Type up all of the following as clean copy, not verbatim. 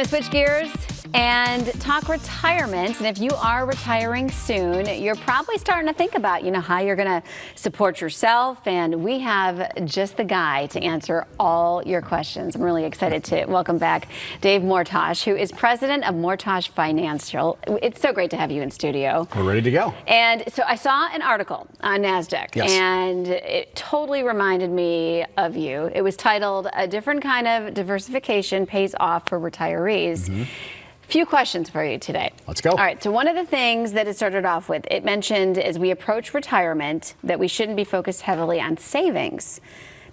Switch gears and talk retirement. And if you are retiring soon, you're probably starting to think about, how you're going to support yourself. And we have just the guy to answer all your questions. I'm really excited to welcome back Dave Mortach, who is president of Mortach Financial. It's so great to have you in studio. We're ready to go. And so I saw an article on NASDAQ, yes, and it totally reminded me of you. It was titled, "A Different Kind of Diversification Pays Off for Retirees." Few questions for you today. Let's go. All right, so one of the things that it started off with, it mentioned as we approach retirement that we shouldn't be focused heavily on savings,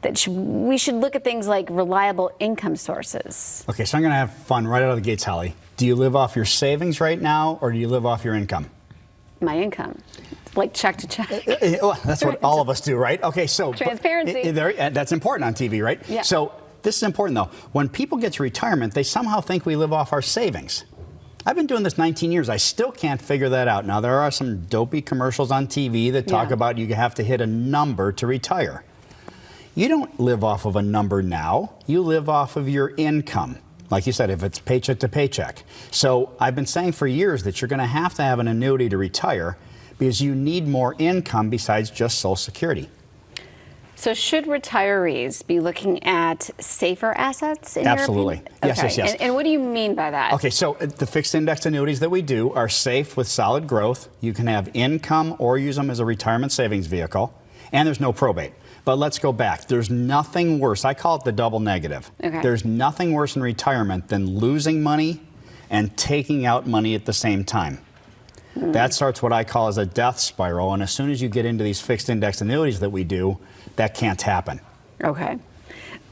that we should look at things like reliable income sources. Okay, so I'm going to have fun right out of the gates, Holly. Do you live off your savings right now, or do you live off your income? My income. Like check to check. That's what all of us do, right? Okay, so transparency. That's important on TV, right? Yeah. So this is important, though. When people get to retirement, they somehow think we live off our savings. I've been doing this 19 years. I still can't figure that out. Now, there are some dopey commercials on TV that talk about you have to hit a number to retire. You don't live off of a number now. You live off of your income. Like you said, if it's paycheck to paycheck. So I've been saying for years that you're going to have an annuity to retire because you need more income besides just Social Security. So should retirees be looking at safer assets in Absolutely. your opinion? Yes, yes. And what do you mean by that? Okay, so the fixed index annuities that we do are safe with solid growth. You can have income or use them as a retirement savings vehicle, and there's no probate. But let's go back. There's nothing worse. I call it the double negative. Okay. There's nothing worse in retirement than losing money and taking out money at the same time. That starts what I call as a death spiral, and as soon as you get into these fixed index annuities that we do, that can't happen. Okay.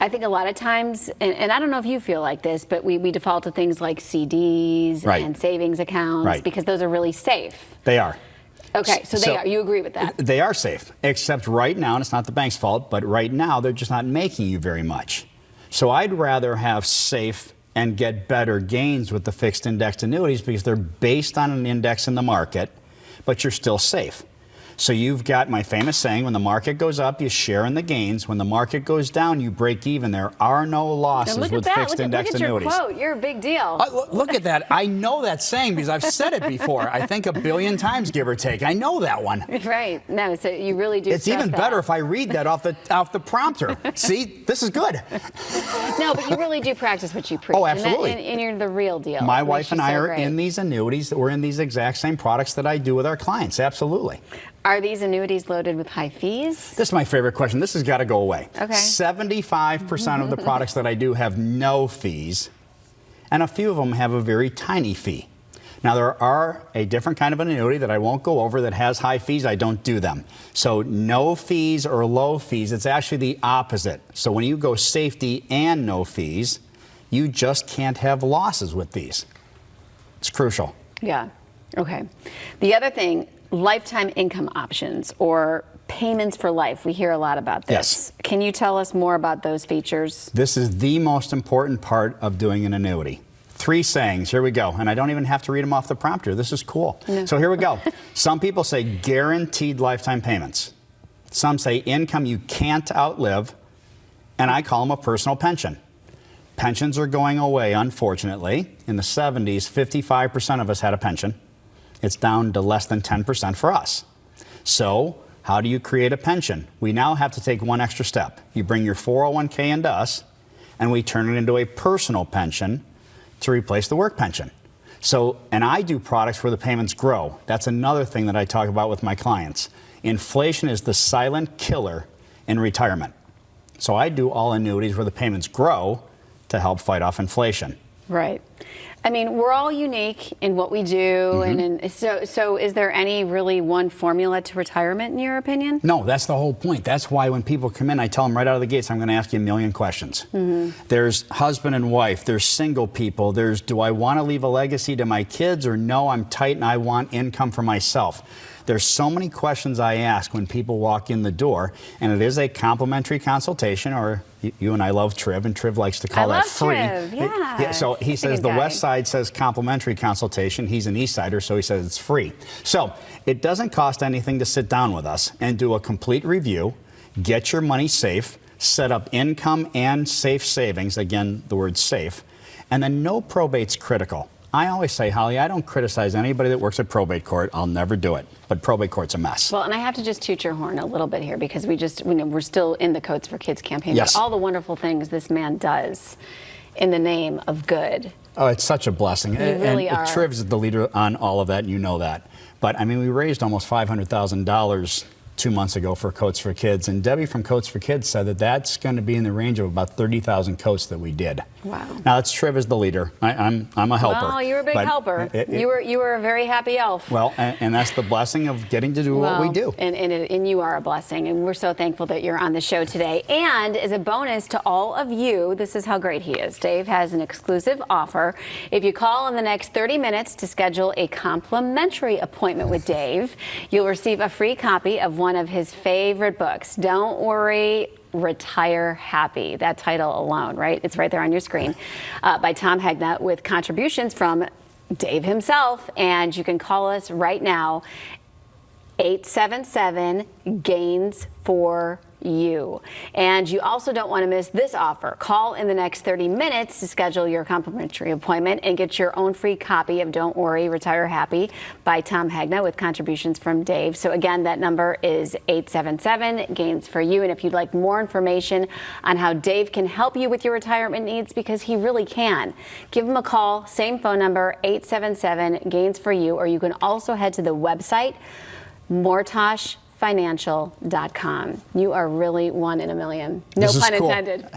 I think a lot of times, and I don't know if you feel like this, but we default to things like CDs and savings accounts because those are really safe. They are. Okay, so they are. You agree with that? They are safe, except right now, and it's not the bank's fault, but right now they're just not making you very much. So I'd rather have safe and get better gains with the fixed indexed annuities because they're based on an index in the market, but you're still safe. So you've got my famous saying, when the market goes up, you share in the gains. When the market goes down, you break even. There are no losses with fixed indexed annuities. Look at your quote. You're a big deal. Look at that. I know that saying because I've said it before. I think 1 billion times, give or take. I know that one. Right. No, so you really do. It's even better if I read that off the prompter. See, this is good. No, but you really do practice what you preach. Oh, absolutely. And you're the real deal. My wife and I are in these annuities. We're in these exact same products that I do with our clients. Absolutely. Are these annuities loaded with high fees? This is my favorite question. This has got to go away. Okay. 75% of the products that I do have no fees, and a few of them have a very tiny fee. Now, there are a different kind of an annuity that I won't go over that has high fees. I don't do them. So no fees or low fees, it's actually the opposite. So when you go safety and no fees, you just can't have losses with these. It's crucial. Yeah. Okay. The other thing, lifetime income options or payments for life. We hear a lot about this. Yes. Can you tell us more about those features? This is the most important part of doing an annuity. 3 sayings. Here we go. And I don't even have to read them off the prompter. This is cool. No. So here we go. Some people say guaranteed lifetime payments. Some say income you can't outlive. And I call them a personal pension. Pensions are going away, unfortunately. In the 70s, 55% of us had a pension. It's down to less than 10% for us. So how do you create a pension? We now have to take one extra step. You bring your 401k into us, and we turn it into a personal pension to replace the work pension. So, and I do products where the payments grow. That's another thing that I talk about with my clients. Inflation is the silent killer in retirement. So I do all annuities where the payments grow to help fight off inflation. Right. I mean, we're all unique in what we do, and so is there any really one formula to retirement in your opinion? No, that's the whole point. That's why when people come in, I tell them right out of the gates, I'm going to ask you a million questions. There's husband and wife, there's single people, there's do I want to leave a legacy to my kids, or no, I'm tight and I want income for myself. There's so many questions I ask when people walk in the door, and it is a complimentary consultation, or you and I love Triv, and Triv likes to call that free. Triv, yeah. So he says the West Side says complimentary consultation. He's an East Sider, so he says it's free. So it doesn't cost anything to sit down with us and do a complete review, get your money safe, set up income and safe savings, again, the word safe, And then no probate's critical. I always say, Holly, I don't criticize anybody that works at probate court. I'll never do it. But probate court's a mess. Well, and I have to just toot your horn a little bit here because we're still in the Codes for Kids campaign. Yes. But all the wonderful things this man does in the name of good. Oh, it's such a blessing. You really are. Trivs is the leader on all of that, and you know that. But, I mean, we raised almost $500,000 2 months ago for Coats for Kids, and Debbie from Coats for Kids said that that's going to be in the range of about 30,000 coats that we did. Wow. Now, that's Triv as the leader. I'm a helper. Well, you were a big helper. You were a very happy elf. Well, and that's the blessing of getting to do what we do. And you are a blessing, and we're so thankful that you're on the show today. And as a bonus to all of you, this is how great he is. Dave has an exclusive offer. If you call in the next 30 minutes to schedule a complimentary appointment with Dave, you'll receive a free copy of one of his favorite books. Don't worry, Retire Happy. That title alone, right? It's right there on your screen, by Tom Hegna, with contributions from Dave himself. And you can call us right now, 877-GAINS-4U. And you also don't want to miss this offer. Call in the next 30 minutes to schedule your complimentary appointment and get your own free copy of Don't Worry, Retire Happy by Tom Hegna, with contributions from Dave. So again, that number is 877-GAINS-4U. And if you'd like more information on how Dave can help you with your retirement needs, because he really can, give him a call. Same phone number, 877-GAINS-4U. Or you can also head to the website, mortachfinancial.com. You are really one in a million. No pun intended.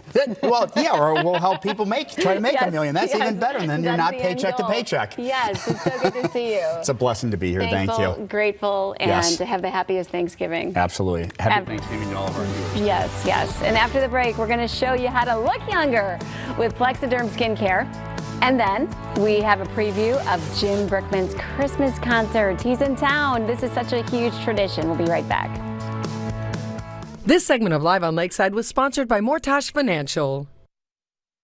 Well, yeah, or we'll help people try to make a million. That's even better than you're not paycheck to paycheck. Yes, it's so good to see you. It's a blessing to be here. Thankful, thank you. Grateful, and to have the happiest Thanksgiving. Absolutely. Happy Thanksgiving to all of our viewers. Yes, yes. And after the break, we're going to show you how to look younger with Plexiderm Skincare. And then we have a preview of Jim Brickman's Christmas concert. He's in town. This is such a huge tradition. We'll be right back. This segment of Live on Lakeside was sponsored by Mortach Financial.